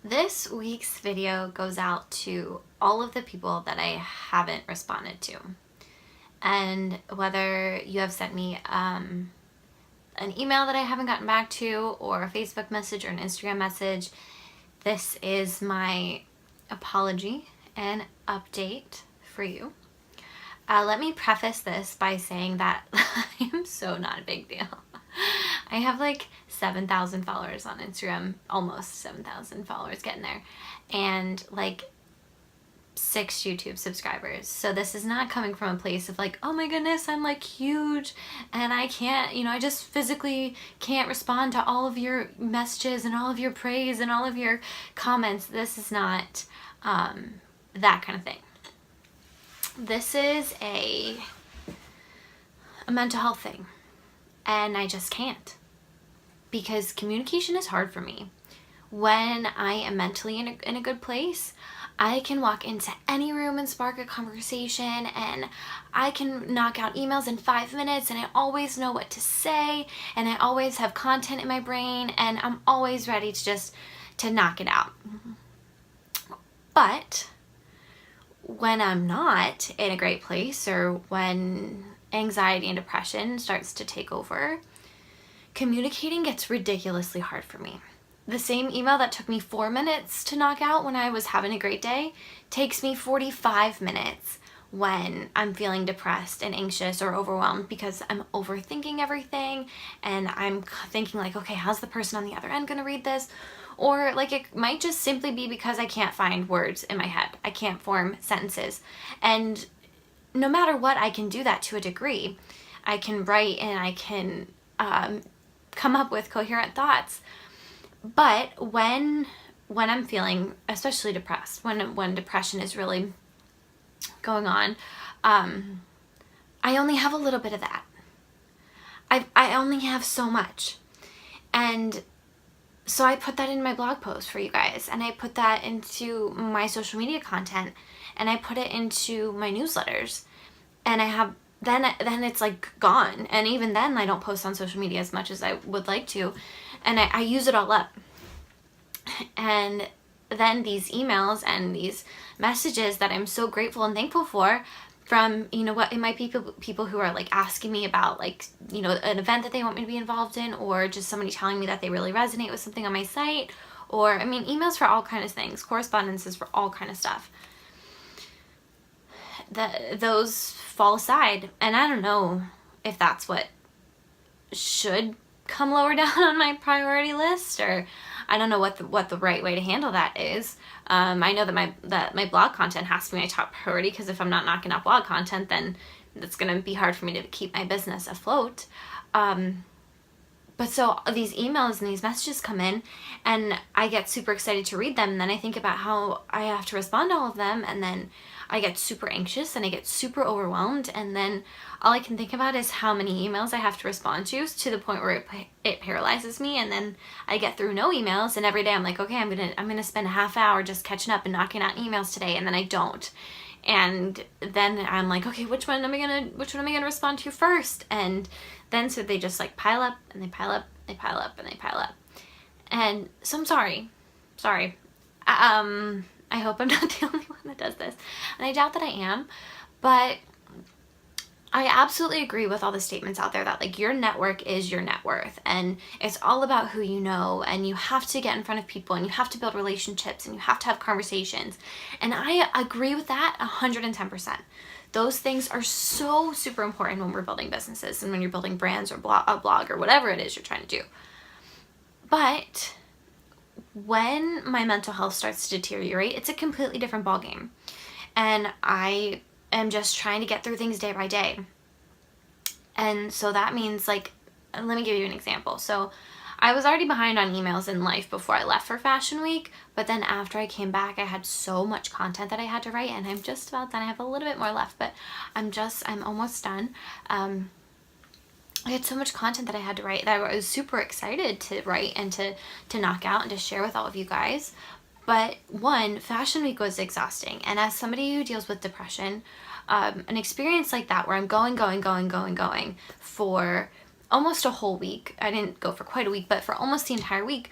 This week's video goes out to all of the people that I haven't responded to. And whether you have sent me an email that I haven't gotten back to, or a Facebook message or an Instagram message, this is my apology and update for you. Let me preface this by saying that I am so not a big deal. I have like 7,000 followers on Instagram, almost 7,000 followers, getting there, and like 6 YouTube subscribers. So this is not coming from a place of like, oh my goodness, I'm like huge and I can't, I just physically can't respond to all of your messages and all of your praise and all of your comments. This is not that kind of thing. This is a mental health thing. And I just can't, because communication is hard for me. When I am mentally in a good place, I can walk into any room and spark a conversation, and I can knock out emails in 5 minutes, and I always know what to say, and I always have content in my brain, and I'm always ready to knock it out. But when I'm not in a great place, or when anxiety and depression starts to take over, communicating gets ridiculously hard for me. The same email that took me 4 minutes to knock out when I was having a great day takes me 45 minutes when I'm feeling depressed and anxious or overwhelmed, because I'm overthinking everything and I'm thinking like, okay, how's the person on the other end gonna read this? Or like it might just simply be because I can't find words in my head. I can't form sentences. And no matter what, I can do that to a degree. I can write and I can come up with coherent thoughts. But when I'm feeling especially depressed, when depression is really going on, I only have a little bit of that. I only have so much. And so I put that in my blog post for you guys, and I put that into my social media content, and I put it into my newsletters, and I have then it's like gone. And even then I don't post on social media as much as I would like to, and I use it all up. And then these emails and these messages that I'm so grateful and thankful for, from, what it might be people who are like asking me about like, an event that they want me to be involved in, or just somebody telling me that they really resonate with something on my site, or emails for all kinds of things, correspondences for all kind of stuff. Those fall aside, and I don't know if that's what should come lower down on my priority list, or I don't know what the right way to handle that is. I know that my blog content has to be my top priority, because if I'm not knocking out blog content, then it's gonna be hard for me to keep my business afloat. But so these emails and these messages come in, and I get super excited to read them, and then I think about how I have to respond to all of them, and then I get super anxious and I get super overwhelmed, and then all I can think about is how many emails I have to respond to the point where it paralyzes me, and then I get through no emails, and every day I'm like, okay, I'm gonna spend a half hour just catching up and knocking out emails today, and then I don't. And then I'm like, okay, which one am I gonna respond to first? And then so they just like pile up, and they pile up, they pile up, and they pile up. And so I'm sorry. I hope I'm not the only one that does this, and I doubt that I am, but I absolutely agree with all the statements out there that like your network is your net worth, and it's all about who you know, and you have to get in front of people, and you have to build relationships, and you have to have conversations. And I agree with that 110%. Those things are so super important when we're building businesses and when you're building brands or a blog or whatever it is you're trying to do. But when my mental health starts to deteriorate, it's a completely different ballgame. And I am just trying to get through things day by day. And so that means, like, let me give you an example. So I was already behind on emails in life before I left for Fashion Week, but then after I came back, I had so much content that I had to write, and I'm just about done. I have a little bit more left, but I'm almost done. I had so much content that I had to write that I was super excited to write and to knock out and to share with all of you guys. But one, Fashion Week was exhausting, and as somebody who deals with depression, an experience like that where I'm going for almost a whole week. I didn't go for quite a week, but for almost the entire week,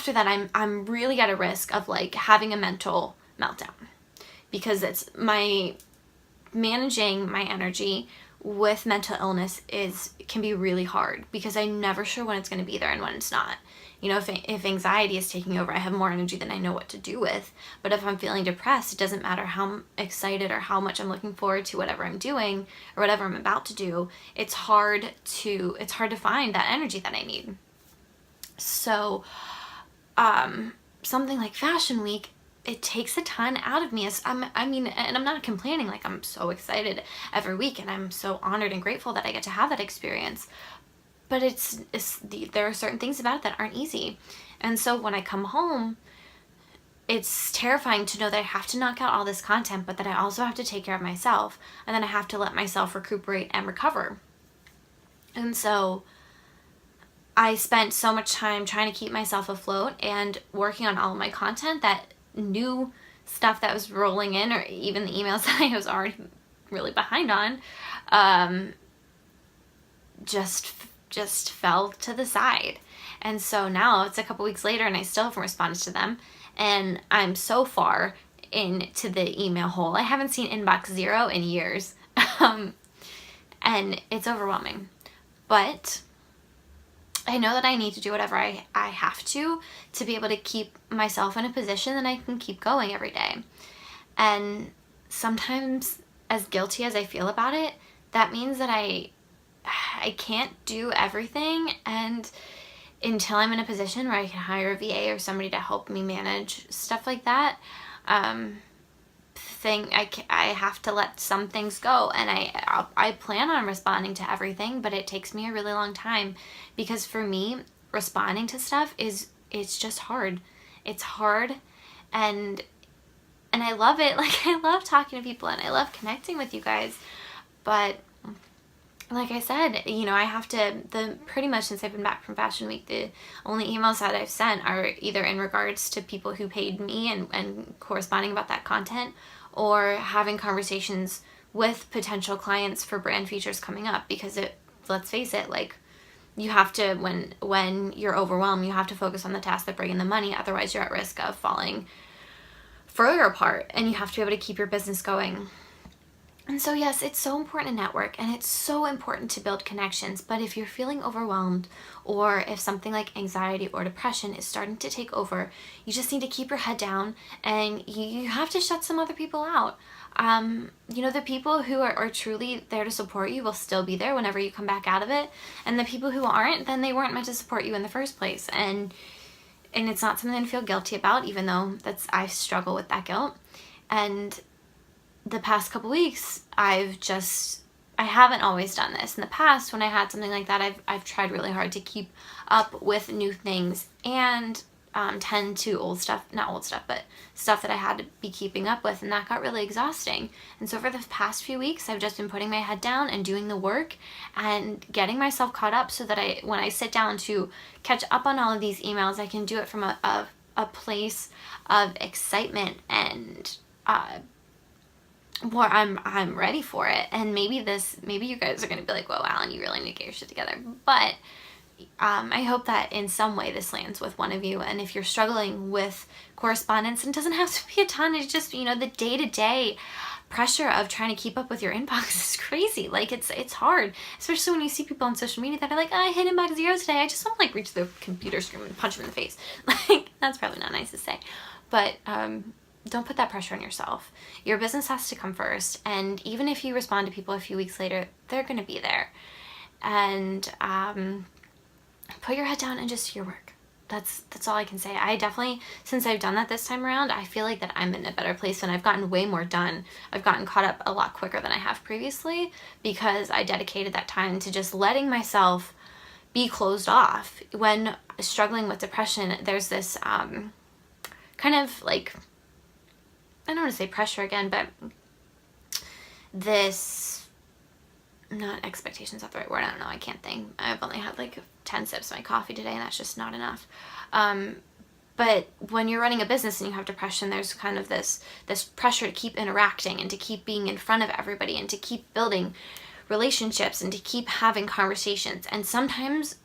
after that, I'm really at a risk of like having a mental meltdown, because it's managing my energy with mental illness can be really hard, because I'm never sure when it's going to be there and when it's not. You know, if anxiety is taking over, I have more energy than I know what to do with. But if I'm feeling depressed, it doesn't matter how excited or how much I'm looking forward to whatever I'm doing or whatever I'm about to do. It's hard to find that energy that I need. So, something like Fashion Week, it takes a ton out of me. And I'm not complaining. Like, I'm so excited every week, and I'm so honored and grateful that I get to have that experience. But there are certain things about it that aren't easy. And so when I come home, it's terrifying to know that I have to knock out all this content, but that I also have to take care of myself. And then I have to let myself recuperate and recover. And so I spent so much time trying to keep myself afloat and working on all of my content, that new stuff that was rolling in, or even the emails that I was already really behind on, just fell to the side. And so now it's a couple weeks later and I still haven't responded to them, and I'm so far into the email hole. I haven't seen inbox 0 in years. And it's overwhelming, but I know that I need to do whatever I have to be able to keep myself in a position that I can keep going every day. And sometimes, as guilty as I feel about it, that means that I can't do everything, and until I'm in a position where I can hire a VA or somebody to help me manage stuff like that, I have to let some things go. And I plan on responding to everything, but it takes me a really long time, because for me, responding to stuff it's just hard. It's hard, and I love it. Like, I love talking to people and I love connecting with you guys, but like I said, you know, I have to, pretty much since I've been back from Fashion Week, the only emails that I've sent are either in regards to people who paid me and corresponding about that content, or having conversations with potential clients for brand features coming up. Because let's face it, like, you have to, when you're overwhelmed, you have to focus on the tasks that bring in the money. Otherwise, you're at risk of falling further apart, and you have to be able to keep your business going. And so yes, it's so important to network, and it's so important to build connections. But if you're feeling overwhelmed, or if something like anxiety or depression is starting to take over, you just need to keep your head down, and you have to shut some other people out. You know, the people who are truly there to support you will still be there whenever you come back out of it. And the people who aren't, then they weren't meant to support you in the first place. And it's not something to feel guilty about, even though I struggle with that guilt. And the past couple weeks, I haven't always done this. In the past, when I had something like that, I've tried really hard to keep up with new things and tend to but stuff that I had to be keeping up with, and that got really exhausting. And so for the past few weeks, I've just been putting my head down and doing the work and getting myself caught up, so that when I sit down to catch up on all of these emails, I can do it from a place of excitement and where I'm ready for it. And maybe you guys are going to be like, whoa, Alan, you really need to get your shit together. But I hope that in some way this lands with one of you. And if you're struggling with correspondence, and it doesn't have to be a ton, it's just, you know, the day-to-day pressure of trying to keep up with your inbox is crazy. Like, it's hard, especially when you see people on social media that are like, I hit inbox 0 today. I just want to like reach the computer screen and punch them in the face. Like, that's probably not nice to say, but don't put that pressure on yourself. Your business has to come first. And even if you respond to people a few weeks later, they're going to be there. And put your head down and just do your work. That's all I can say. I definitely, since I've done that this time around, I feel like that I'm in a better place, and I've gotten way more done. I've gotten caught up a lot quicker than I have previously, because I dedicated that time to just letting myself be closed off. When struggling with depression, there's this kind of like, I don't want to say pressure again, but this, not expectations, not the right word, I don't know, I can't think. I've only had like 10 sips of my coffee today, and that's just not enough. But when you're running a business and you have depression, there's kind of this pressure to keep interacting and to keep being in front of everybody and to keep building relationships and to keep having conversations. And sometimes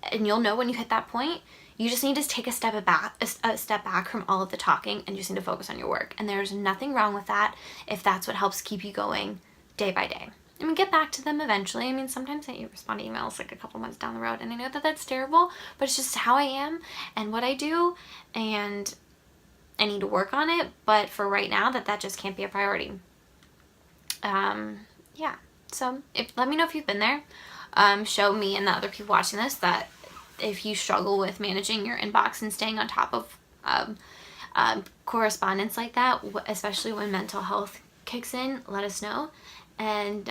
and you'll know when you hit that point. You just need to take a step back from all of the talking, and you just need to focus on your work. And there's nothing wrong with that if that's what helps keep you going day by day. I mean, get back to them eventually. I mean, sometimes I respond to emails like a couple months down the road, and I know that that's terrible, but it's just how I am and what I do, and I need to work on it. But for right now, that just can't be a priority. Yeah. So let me know if you've been there. Show me and the other people watching this that if you struggle with managing your inbox and staying on top of correspondence like that, especially when mental health kicks in, let us know. And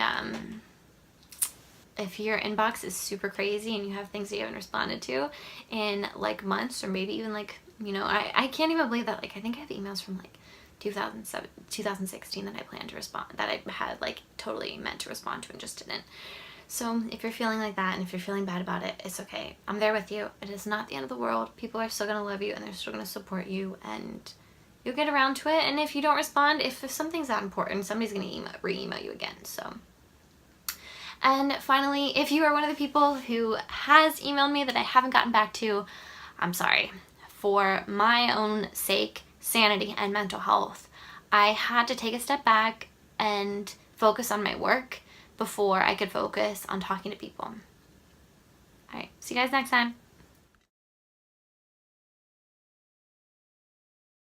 if your inbox is super crazy and you have things that you haven't responded to in like months, or maybe even like, you know, I can't even believe that, like, I think I have emails from like 2016 that I planned to respond, that I had like totally meant to respond to and just didn't. So if you're feeling like that, and if you're feeling bad about it, it's okay. I'm there with you. It is not the end of the world. People are still going to love you, and they're still going to support you, and you'll get around to it. And if you don't respond, if something's that important, somebody's going to re-email you again. So, and finally, if you are one of the people who has emailed me that I haven't gotten back to, I'm sorry. For my own sake, sanity, and mental health, I had to take a step back and focus on my work before I could focus on talking to people. Alright, see you guys next time.